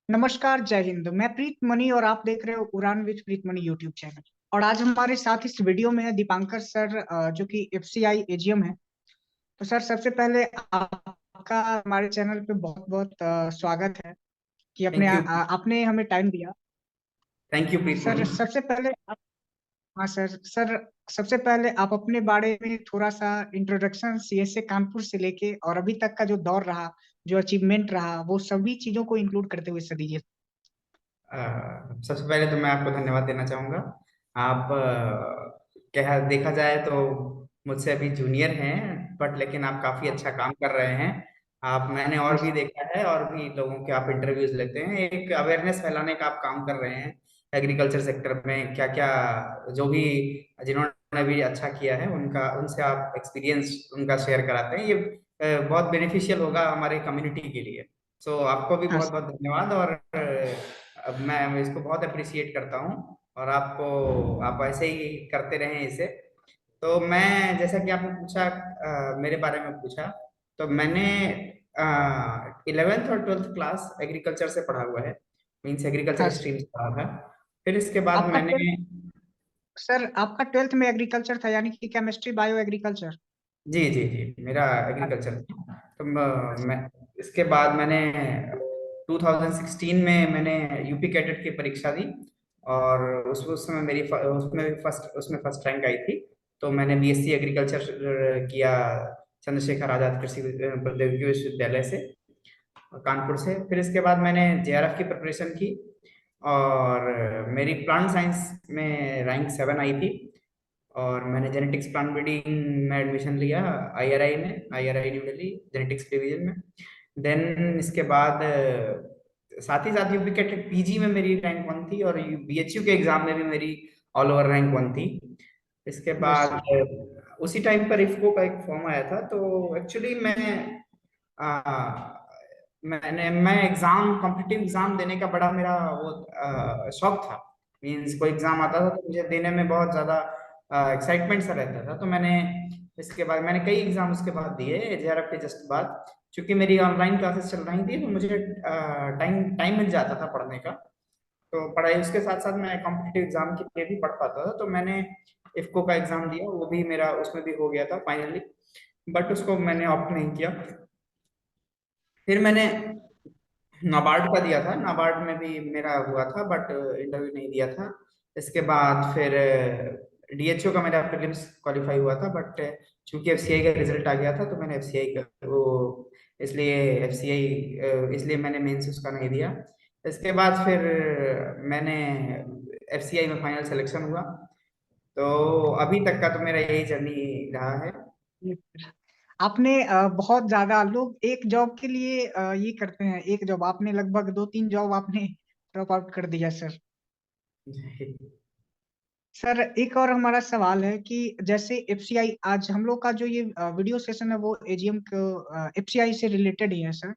नमस्कार, जय हिंद। मैं प्रीत मनी और आप देख रहे हो उड़ान with Preet money YouTube channel. और आज हमारे साथ इस वीडियो में है दीपांकर सर, जो कि एफसीआई एजीएम है। तो सर, सबसे पहले आपका हमारे चैनल पे बहुत बहुत स्वागत है कि थैंक यू। आपने हमें टाइम दिया। Thank you Preet sir money. सबसे पहले आप हाँ सर, सबसे पहले आप अपने बारे में थोड़ा सा इंट्रोडक्शन, सीएसए कानपुर से लेके और अभी तक का जो दौर रहा, जो अचीवमेंट रहा, वो सभी चीजों को इंक्लूड करते हुए सर दीजिए। सबसे पहले तो मैं आपको धन्यवाद देना चाहूँगा। आप क्या देखा जाए तो मुझसे अभी जूनियर हैं, बट लेकिन आप काफ़ी अच्छा काम कर रहे हैं। आप मैंने और भी देखा है, और भी लोगों के आप इंटरव्यूज लेते हैं, एक अवेयरनेस फैलाने का आप काम कर रहे हैं एग्रीकल्चर सेक्टर में। क्या क्या जो भी जिन्होंने भी अच्छा किया है उनका, उनसे आप एक्सपीरियंस उनका शेयर कराते हैं। ये बहुत बेनिफिशियल होगा हमारे कम्युनिटी के लिए। सो आपको भी हाँ बहुत बहुत धन्यवाद। और अब मैं इसको बहुत अप्रिशिएट करता हूँ, और आपको, आप ऐसे ही करते रहें इसे। तो मैं, जैसा कि आपने पूछा, मेरे बारे में पूछा, तो मैंने 11th और 12th क्लास एग्रीकल्चर से पढ़ा हुआ है, मीन्स हाँ एग्रीकल्चर सर। स्ट्रीम से पढ़ा था। फिर इसके बाद आपका मैंने, सर, आपका ट्वेल्थ में एग्रीकल्चर था, यानी कि केमिस्ट्री बायो एग्रीकल्चर। जी जी जी, मेरा एग्रीकल्चर था। तो मैं, इसके बाद मैंने 2016 में मैंने यूपी कैडेट की परीक्षा दी, और उस समय मेरी उसमें फर्स्ट रैंक आई थी। तो मैंने बीएससी एग्रीकल्चर किया चंद्रशेखर आजाद कृषि प्रौद्योगिकी विश्वविद्यालय से, कानपुर से। फिर इसके बाद मैंने जेआरएफ की प्रिपरेशन की, और मेरी प्लांट साइंस में रैंक 7 आई थी। और मैंने जेनेटिक्स प्लांट ब्रीडिंग में एडमिशन लिया, आईआरआई में, IRI new Delhi genetics division में। देन इसके बाद साथ ही साथ यूपी के पीजी में मेरी रैंक 1 थी, और बीएचयू के एग्जाम में भी मेरी ऑल ओवर रैंक 1 थी। इसके यस बाद सर। उसी टाइम पर इफ्को का एक फॉर्म आया था। तो एक्चुअली मैं एग्जाम, कॉम्पिटिटिव एग्जाम देने का बड़ा मेरा वो शौक था। मीन्स कोई एग्जाम आता था तो मुझे देने में बहुत ज्यादा एक्साइटमेंट सा रहता था। तो मैंने, इसके बाद मैंने कई एग्जाम उसके बाद दिए, जेआरएफ के जस्ट बाद। चूंकि मेरी ऑनलाइन क्लासेस चल रही थी, तो मुझे टाइम टाइम मिल जाता था पढ़ने का। तो पढ़ाई उसके साथ साथ मैं कॉम्पिटिटिव एग्जाम के लिए भी पढ़ पाता था। तो मैंने इफ्को का एग्जाम दिया, वो भी मेरा उसमें भी हो गया था फाइनली, बट उसको मैंने ऑप्ट नहीं किया। फिर मैंने नाबार्ड का दिया था, नाबार्ड में भी मेरा हुआ था, बट इंटरव्यू नहीं दिया था। इसके बाद फिर डीएचओ का मेरा प्रीलिम्स क्वालिफाई हुआ था, बट चूंकि एफसीआई का रिजल्ट आ गया था, तो मैंने एफसीआई का वो, इसलिए एफसीआई, इसलिए मैंने मेंस उसका नहीं दिया। इसके बाद फिर मैंने एफसीआई में फाइनल सिलेक्शन हुआ। तो अभी तक का तो मेरा यही जर्नी रहा है। आपने बहुत ज्यादा लोग एक जॉब के लिए ये करते हैं, एक जॉब आपने लगभग दो तीन जॉब आपने ड्रॉप आउट कर दिया सर। सर, एक और हमारा सवाल है कि जैसे एफसीआई, आज हम लोग का जो ये वीडियो सेशन है वो एजीएम को एफसीआई से रिलेटेड ही है सर।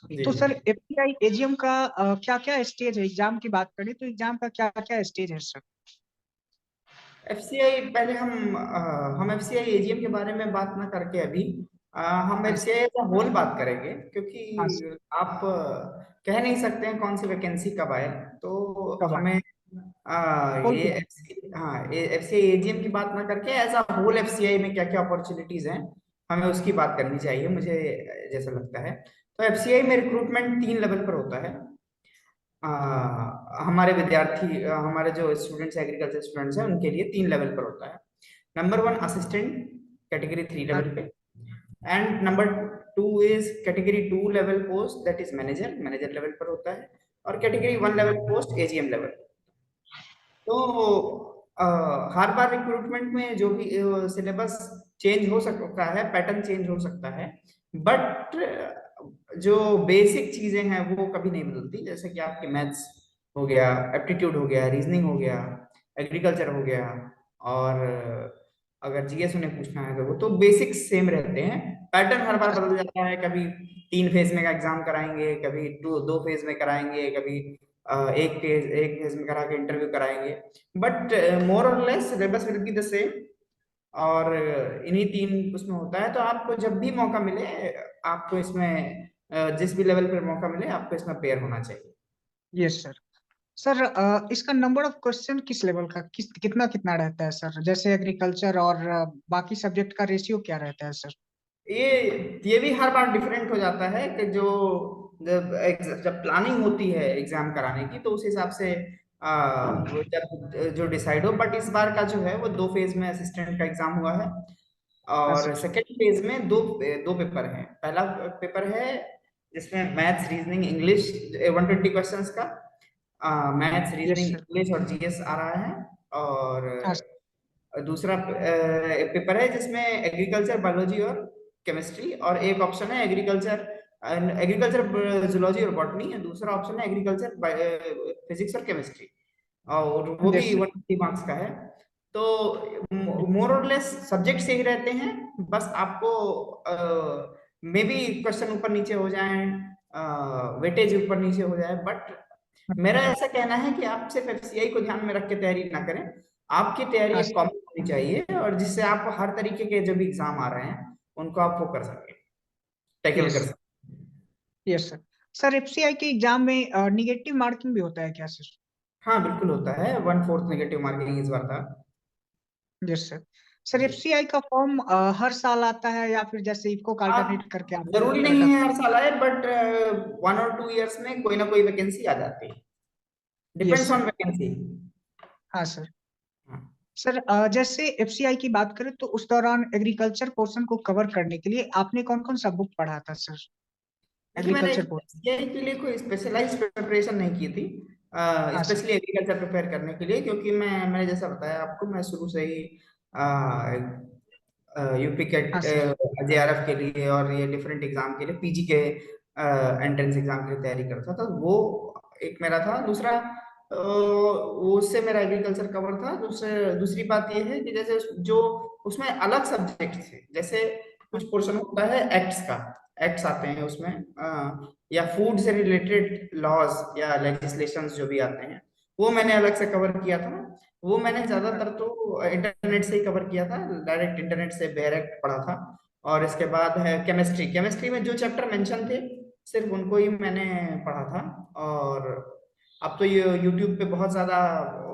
जी तो जी। सर, एफसीआई एजीएम का क्या क्या स्टेज है? एग्जाम की बात करें तो एग्जाम का क्या क्या स्टेज है सर? एफसीआई, पहले हम एफसीआई एजीएम के बारे में बात ना करके अभी हम हाँ एफसीआई का होल बात करेंगे, हाँ क्योंकि आप कह नहीं सकते हैं कौन सी वैकेंसी कब आए। तो सर, हमें होल ये हाँ, एफसीआई एजीएम की बात ना करके एज अ होल एफसीआई में क्या क्या अपॉर्चुनिटीज हैं, हमें उसकी बात करनी चाहिए, मुझे जैसा लगता है। तो एफसीआई में रिक्रूटमेंट 3 लेवल पर होता है। हमारे विद्यार्थी, हमारे जो स्टूडेंट्स, एग्रीकल्चर स्टूडेंट्स हैं, उनके लिए 3 लेवल पर होता है। नंबर 1 असिस्टेंट, कैटेगरी 3 हाँ लेवल पे। And number 2 is category 2 level post, that is manager, manager level पर होता है। और category 1 level post AGM level. तो हर बार रिक्रूटमेंट में जो भी सिलेबस चेंज हो सकता है, पैटर्न चेंज हो सकता है, बट जो बेसिक चीजें हैं वो कभी नहीं बदलती। जैसे कि आपके मैथ्स हो गया, एप्टीट्यूड हो गया, रीजनिंग हो गया, एग्रीकल्चर हो गया, और अगर जीएस उन्हें पूछना है तो वो तो बेसिक्स सेम रहते हैं। पैटर्न हर बार बदल जाता है, कभी 3 फेज में का एग्जाम कराएंगे, कभी दो फेज में कराएंगे, कभी एक फेज में करा के इंटरव्यू कराएंगे, बट मोर और less syllabus will be the same. और इन्हीं 3 उसमें होता है। तो आपको जब भी मौका मिले, आपको इसमें जिस भी लेवल पर मौका मिले, आपको इसमें पेयर होना चाहिए। Yes sir. सर इसका नंबर ऑफ क्वेश्चन किस लेवल का कितना कितना रहता है सर, जैसे एग्रीकल्चर और बाकी सब्जेक्ट का रेशियो क्या रहता है सर? ये भी हर बार डिफरेंट हो जाता है कि जो जब प्लानिंग होती है एग्जाम कराने की तो उस हिसाब से वो जब जो डिसाइड हो, बट इस बार का जो है वो 2 फेज में असिस्टेंट का एग्जाम हुआ है। हाँ और सर। सेकेंड फेज में दो दो पेपर हैं। पहला पेपर है जिसमें मैथ्स रीजनिंग इंग्लिश 120 क्वेश्चंस का, maths yes reasoning sir. English और जीएस आ रहा है। और हाँ सर। दूसरा पेपर है जिसमें एग्रीकल्चर बायोलॉजी और केमिस्ट्री, और एक ऑप्शन है एग्रीकल्चर जूलॉजी और बॉटनी, और दूसरा ऑप्शन है एग्रीकल्चर फिजिक्स और केमिस्ट्री, और वो भी यस सर। 150 मार्क्स का है। तो मोर और लेस सब्जेक्ट से ही रहते हैं, बस आपको मे बी क्वेश्चन ऊपर नीचे हो जाए, वेटेज ऊपर नीचे हो जाए, बट मेरा ऐसा कहना है कि आप सिर्फ एफसीआई को ध्यान में रख के तैयारी ना करें। आपकी तैयारी हाँ एक कॉमन होनी चाहिए, और जिससे आप हर तरीके के जो भी एग्जाम आ रहे हैं उनको आप वो कर सकें, टैकल यस कर सर। सकें। Yes sir. सर एफसीआई के एग्जाम में निगेटिव मार्किंग भी होता है क्या सर? हाँ बिल्कुल होता है, 1/4 नेगेटिव मार्किंग इस बार था। Yes sir. सर जी। एफसीआई का फॉर्म हर साल आता है या फिर जैसे इफको का आप अल्टरनेट करके आता है, जरूरी किस तरह नहीं का? है हर साल आए, बट 1 और 2 ईयर्स में कोई ना कोई वैकेंसी आ जाती है, yes depends on sir. Vacancy. हाँ सर। सर जैसे एफसीआई की बात करें तो उस दौरान एग्रीकल्चर पोर्शन को कवर करने के लिए आपने कौन कौन सा बुक पढ़ा था सर? देखिए, मैंने एग्रीकल्चर पोर्शन। एसबीआई के लिए कोई स्पेशलाइज प्रिपरेशन नहीं की थी, हाँ सर। स्पेशली एग्रीकल्चर प्रिपेयर करने के लिए, क्योंकि मैंने जैसा बताया आपको, मैं शुरू से ही यूपी के हाँ सर। जेआरएफ के लिए और ये डिफरेंट एग्जाम के लिए, पीजी के एंट्रेंस एग्जाम के लिए तैयारी करता था, तो वो एक मेरा था। दूसरा वो उससे मेरा एग्रीकल्चर कवर था। दूसरी बात ये है कि जैसे जो उसमें अलग सब्जेक्ट थे, जैसे हाँ कुछ पोर्शन होता है एक्ट्स का, एक्ट्स आते हैं उसमें, या फूड से रिलेटेड लॉज या लेजिस्लेशंस जो भी आते हैं, वो मैंने अलग से कवर किया था। वो मैंने हाँ ज्यादातर तो इंटरनेट से ही कवर किया था, डायरेक्ट इंटरनेट से डायरेक्ट पढ़ा था। और इसके बाद है केमिस्ट्री। केमिस्ट्री में जो चैप्टर मेंशन थे सिर्फ उनको ही मैंने पढ़ा था। और अब तो ये यूट्यूब पे बहुत ज्यादा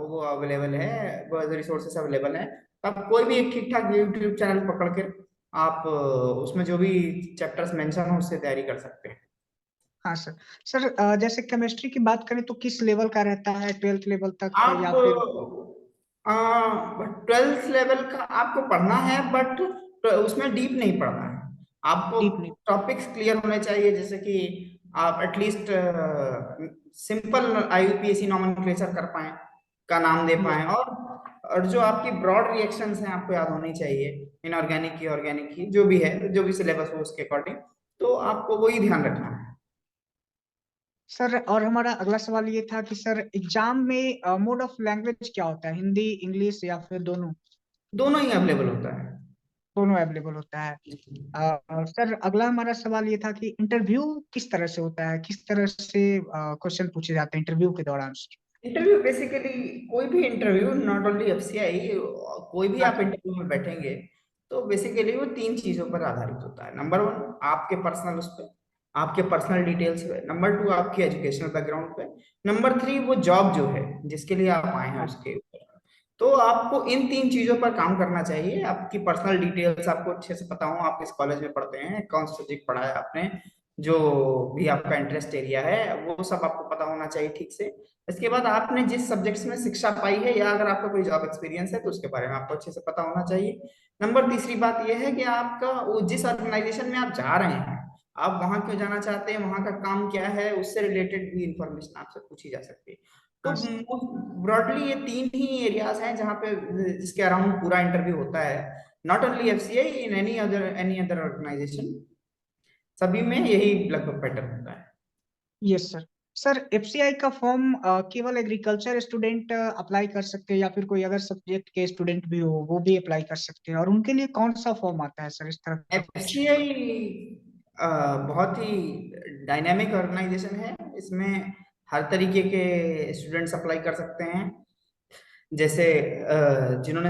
वो अवेलेबल है, बहुत रिसोर्सेस अवेलेबल है। आप कोई भी एक ठीक ठाक यूट्यूब चैनल पकड़ के आप उसमें जो भी चैप्टर्स मेंशन हो उससे तैयारी कर सकते हैं। हाँ सर। सर जैसे केमिस्ट्री की बात करें तो किस लेवल का रहता है, 12th लेवल तक आप या फिर? 12th लेवल का आपको पढ़ना है, बट उसमें डीप नहीं पढ़ना है। आपको डीप नहीं? टॉपिक्स क्लियर होने चाहिए, जैसे कि आप एटलीस्ट सिंपल आईयूपीएसी नॉमेनक्लेचर कर पाए, का नाम दे यस। पाए, और जो आपकी ब्रॉड रिएक्शंस हैं आपको याद होनी चाहिए, इनऑर्गेनिक की, ऑर्गेनिक की, जो भी है, जो भी सिलेबस हो उसके अकॉर्डिंग, तो आपको वही ध्यान रखना है। सर और हमारा अगला सवाल ये था कि सर एग्जाम में मोड ऑफ लैंग्वेज क्या होता है, हिंदी इंग्लिश या फिर दोनों? दोनों ही अवेलेबल होता है। दोनों अवेलेबल होता है। सर अगला हमारा सवाल ये था कि इंटरव्यू किस तरह से होता है, किस तरह से क्वेश्चन पूछे जाते हैं इंटरव्यू के दौरान? इंटरव्यू बेसिकली, कोई भी इंटरव्यू, नॉट ओनली एफसीआई, कोई भी हाँ आप इंटरव्यू में बैठेंगे तो बेसिकली वो 3 चीजों पर आधारित होता है। नंबर 1, आपके पर्सनल उस पे, आपके पर्सनल डिटेल्स पे। नंबर 2, आपकी एजुकेशनल बैकग्राउंड पे। नंबर 3, वो जॉब जो है जिसके लिए आप आए हैं हाँ उसके ऊपर। तो आपको इन 3 चीजों पर काम करना चाहिए। आपकी पर्सनल डिटेल्स आपको अच्छे से पता हो, आप किस कॉलेज में पढ़ते हैं, कौन सा सब्जेक्ट पढ़ा है आपने, जो भी आपका इंटरेस्ट एरिया है, वो सब आपको पता होना चाहिए ठीक से। इसके बाद आपने जिस सब्जेक्ट्स में शिक्षा पाई है, या अगर आपका कोई जॉब एक्सपीरियंस है तो उसके बारे में आपको अच्छे से पता होना चाहिए। नंबर तीसरी बात यह है कि आपका वो जिस ऑर्गेनाइजेशन में आप जा रहे हैं, आप वहां क्यों जाना चाहते हैं, वहां का काम क्या है, उससे रिलेटेड भी इंफॉर्मेशन आपसे पूछी जा सकती है। तो हाँ ब्रॉडली ये 3 ही एरियाज हैं जहाँ पे, जिसके अराउंड पूरा इंटरव्यू होता है। Not only FCI, in any other organisation, सभी में यही लगभग पैटर्न होता है। Yes sir. सर एफसीआई का फॉर्म केवल एग्रीकल्चर स्टूडेंट अप्लाई कर सकते हैं या फिर कोई अगर सब्जेक्ट के स्टूडेंट भी हो वो भी अप्लाई कर सकते हैं, और उनके लिए कौन सा फॉर्म आता है सर, इस तरह का कुछ? एफसीआई बहुत ही डायनामिक ऑर्गेनाइजेशन है। इसमें हर तरीके के स्टूडेंट्स अप्लाई कर सकते हैं। जैसे जिन्होंने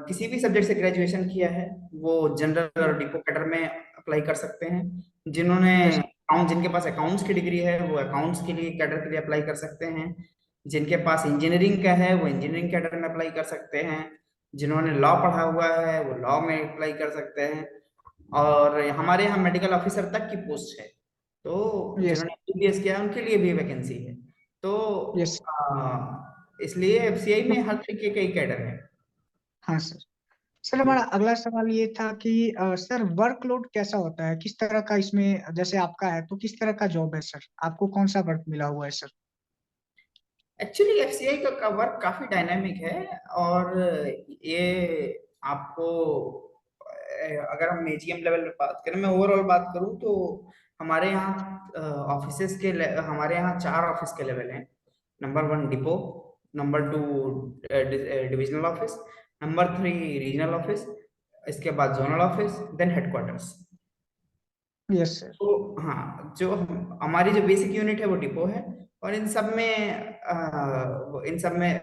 किसी भी सब्जेक्ट से ग्रेजुएशन किया है वो जनरल और डिपो कैडर में अप्लाई कर सकते हैं। जिन्होंने यस। अकाउंट, जिनके पास अकाउंट्स की डिग्री है वो अकाउंट्स के लिए कैडर के लिए अप्लाई कर सकते हैं। जिनके पास इंजीनियरिंग का है वो इंजीनियरिंग कैडर में अप्लाई कर सकते हैं। जिन्होंने लॉ पढ़ा हुआ है वो लॉ में अप्लाई कर सकते हैं। और हमारे यहाँ मेडिकल ऑफिसर तक की पोस्ट है, तो यस। जिन्होंने एमबीबीएस किया है उनके लिए भी वैकेंसी है। तो यस। इसलिए एफसीआई में हर तरीके के कैडर है। हाँ सर। सर हमारा अगला सवाल ये था कि सर वर्कलोड कैसा होता है, किस तरह का इसमें, जैसे आपका है तो किस तरह का जॉब है सर, आपको कौन सा वर्क मिला हुआ है सर? एक्चुअली एफसीआई का वर्क काफी डायनामिक है। और ये आपको अगर हम एजीएम लेवल में बात करें, मैं ओवरऑल बात करूं तो हमारे यहाँ ऑफिसेस के हमारे यहाँ 4 ऑफिस के लेवल हैं। Number 1 depot, number 2 divisional office, number 3 regional office, इसके बाद zonal office, then headquarters. Yes sir. तो हाँ, जो हमारी जो बेसिक यूनिट है वो डिपो है। और इन सब में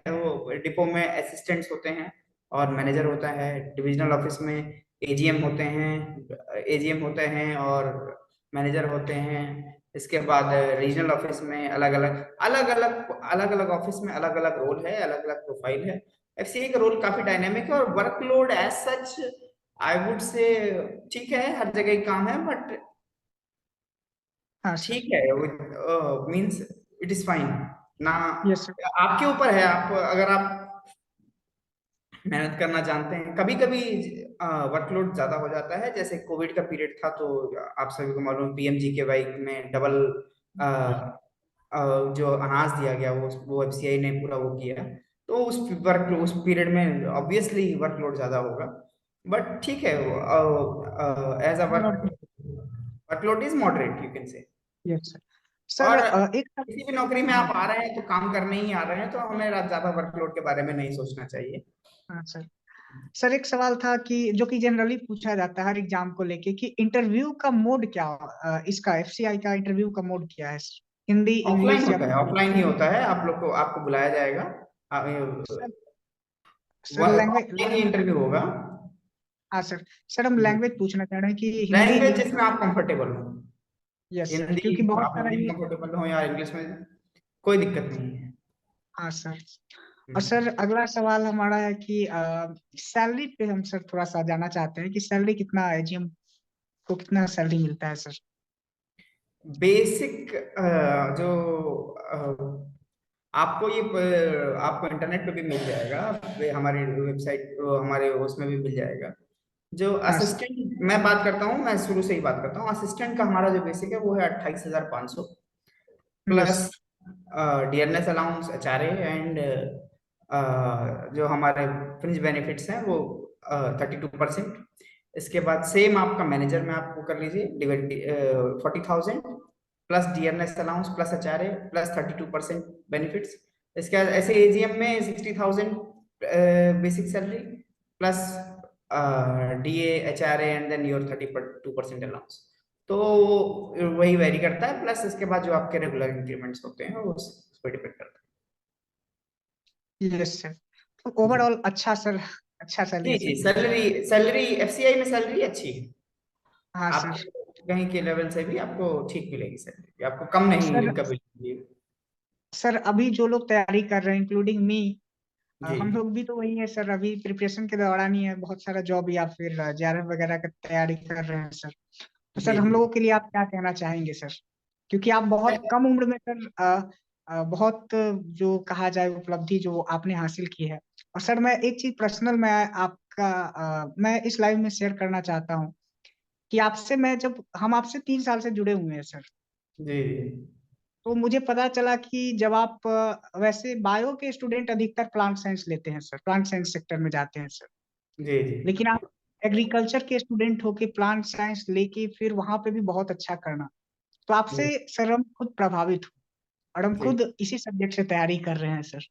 वो डिपो में असिस्टेंट्स होते हैं और मैनेजर होता है। डिविजनल ऑफिस में एजीएम होते हैं और मैनेजर होते हैं। इसके बाद रीजनल ऑफिस में अलग अलग ऑफिस में अलग अलग रोल है, अलग अलग प्रोफाइल है। एफसीआई का रोल काफी डायनेमिक है और workload as such I would say ठीक है, हर जगह ही काम है, बट हाँ सर। ठीक है, मींस इट इज फाइन ना। Yes sir. आपके ऊपर है, आप अगर आप मेहनत करना जानते हैं। कभी कभी वर्कलोड ज्यादा हो जाता है, जैसे कोविड का पीरियड था तो आप सभी को मालूम, पीएमजीकेवाई में डबल जो अनाज दिया गया वो एफसीआई ने पूरा वो किया। तो उस पीरियड में ऑब्वियसली वर्कलोड ज्यादा होगा, बट ठीक है, as a workload is moderate you can say. Yes sir. Sir और एक किसी भी नौकरी में हाँ। आप आ रहे हैं तो काम करने ही आ रहे हैं, तो हमें ज्यादा वर्कलोड के बारे में नहीं सोचना चाहिए। हाँ सर। सर एक सवाल था कि जो कि जनरली पूछा जाता है हर एग्जाम को लेके कि इंटरव्यू का मोड क्या, इसका एफसीआई का इंटरव्यू का मोड क्या है सर? हिंदी, ऑफलाइन इंग्लिश या होता है, फिर? ऑफलाइन ही होता है। आप लोग को आपको बुलाया जाएगा, सर, सर लैंग्वेज। ऑफलाइन ही इंटरव्यू होगा। हाँ सर। सर हम लैंग्वेज पूछना चाह रहे हैं कि हिंदी, लैंग्वेज इंग्लिश? जिसमें आप कंफर्टेबल हो, यस सर, हिंदी, क्योंकि बहुत आप सारा हिंदी में ये। कंफर्टेबल हो या इंग्लिश में, कोई दिक्कत नहीं है। हाँ सर। और हम्म। सर अगला सवाल हमारा है कि सैलरी पे हम सर थोड़ा सा जानना चाहते हैं कि सैलरी कितना, एजीएम को कितना सैलरी मिलता है सर? बेसिक जो आपको इंटरनेट पे भी मिल जाएगा, हमारी वेबसाइट, हमारे उसमें भी मिल जाएगा। जो हाँ सर। असिस्टेंट मैं बात करता हूँ, मैं शुरू से ही बात करता हूँ, असिस्टेंट का हमारा जो बेसिक है वो है 28,500 yes. Plus dearness allowance, HRA and जो हमारे फ्रिंज बेनिफिट्स हैं वो 32%। इसके बाद सेम आपका मैनेजर में आपको कर लीजिए 40,000 plus dearness allowance plus HRA plus 32% benefits. इसके बाद ऐसे एजीएम में 60,000 basic salary plus DA HRA and then your 32% allowance. तो वही वेरी करता है, प्लस इसके बाद जो आपके रेगुलर इंक्रीमेंट्स होते हैं वो उस पर डिपेंड करता यस सर। तो है। जी ओवरऑल अच्छा सर, अच्छा सैलरी जी है जी, सर। सैलरी सैलरी एफसीआई में सैलरी अच्छी है। हाँ सर। आपके कहीं के लेवल से भी आपको ठीक मिलेगी सैलरी, आपको कम नहीं सर, कभी मिलेगी। सर अभी जो लोग तैयारी कर रहे हैं इंक्लूडिंग मी, जी हम लोग भी तो वही है सर, अभी प्रिपरेशन के दौरान ही है, बहुत सारा जॉब या फिर जेआरएफ वगैरह का तैयारी कर रहे हैं सर। तो जी सर हम जी। लोगों के लिए आप क्या कहना चाहेंगे सर? क्योंकि आप बहुत कम उम्र में सर बहुत जो कहा जाए उपलब्धि जो आपने हासिल की है। और सर मैं एक चीज पर्सनल मैं आपका मैं इस लाइव में शेयर करना चाहता हूँ कि आपसे मैं जब हम आपसे 3 साल से जुड़े हुए हैं सर, जी तो मुझे पता चला कि जब आप वैसे बायो के स्टूडेंट अधिकतर प्लांट साइंस लेते हैं सर, प्लांट साइंस सेक्टर में जाते हैं सर, जी जी। लेकिन आप एग्रीकल्चर के स्टूडेंट होके प्लांट साइंस लेके फिर वहां पे भी बहुत अच्छा करना, तो आपसे जी सर हम खुद प्रभावित हुए और हम जी। खुद इसी सब्जेक्ट से तैयारी कर रहे हैं सर।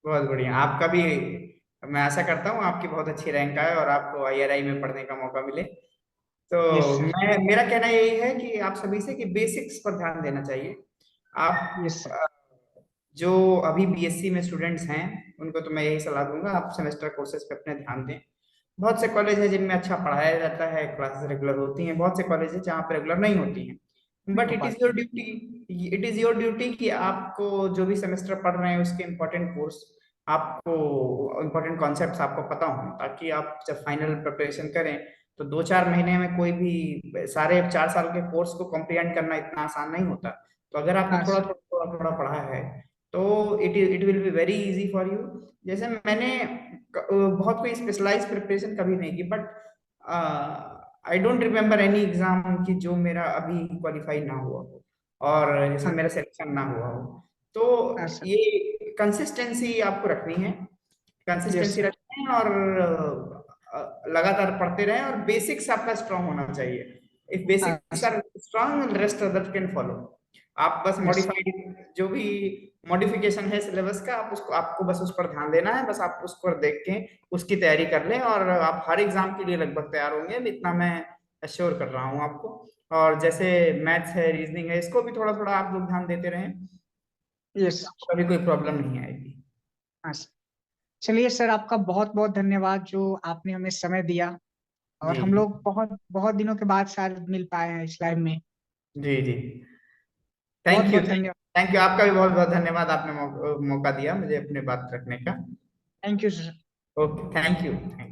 बहुत बढ़िया, आपका भी, मैं आशा करता हूँ आपकी बहुत अच्छी रैंक आए और आपको आईआरआई में पढ़ने का मौका मिले। यस तो सर। मैं मेरा कहना यही है कि आप सभी से कि बेसिक्स पर ध्यान देना चाहिए। आप यस सर। जो अभी बीएससी में स्टूडेंट्स हैं उनको तो मैं यही सलाह दूंगा, आप सेमेस्टर कोर्सेज पे अपने ध्यान दें। बहुत से कॉलेज है जिनमें अच्छा पढ़ाया जाता है, क्लासेस रेगुलर होती हैं, बहुत से कॉलेज है जहाँ पे रेगुलर नहीं होती हैं। बट हो इट इज पाती योर है। Duty, it is your duty कि आपको जो भी सेमेस्टर पढ़ रहे हैं उसके इम्पोर्टेंट कोर्स आपको, इम्पोर्टेंट कॉन्सेप्ट्स आपको पता हो, ताकि आप जब फाइनल प्रिपरेशन करें तो 2-4 महीने में कोई भी सारे 4 साल के कोर्स को कॉम्प्रिहेंड करना इतना आसान नहीं होता। तो अगर आपने हाँ थोड़ा सर। थोड़ा थोड़ा थोड़ा पढ़ा है तो it will be very easy for you. जैसे मैंने बहुत कोई स्पेशलाइज प्रिपरेशन कभी नहीं की, but I don't remember any exam की जो मेरा अभी क्वालिफाई ना हुआ हो और जिसमें हाँ मेरा सिलेक्शन ना हुआ हो। तो हाँ सर। ये कंसिस्टेंसी आपको रखनी है, यस कंसिस्टेंसी सर। रखें और लगातार पढ़ते रहें, और बेसिक्स आपका स्ट्रांग होना चाहिए। इफ हाँ basics sir. Are strong rest other can follow. आप बस यस सर। मॉडिफाइड जो भी मॉडिफिकेशन है सिलेबस का, आप उसको, आपको बस उस पर ध्यान देना है, बस आप उस पर देख के उसकी तैयारी कर लें और आप हर एग्जाम के लिए लगभग तैयार होंगे, इतना मैं अश्योर कर रहा हूँ आपको। और जैसे मैथ्स है, रीजनिंग है, इसको भी थोड़ा थोड़ा आप लोग ध्यान देते रहें, यस। कभी कोई प्रॉब्लम नहीं आएगी। हाँ सर। चलिए सर, आपका बहुत बहुत धन्यवाद जो आपने हमें समय दिया, और जी हम लोग बहुत बहुत दिनों के बाद शायद मिल पाए हैं इस लाइव में। जी जी। बहुत थैंक यू, बहुत धन्यवाद। थैंक यू, आपका भी बहुत बहुत धन्यवाद, आपने मौका दिया मुझे अपने बात रखने का। Thank you sir. Okay, thank you.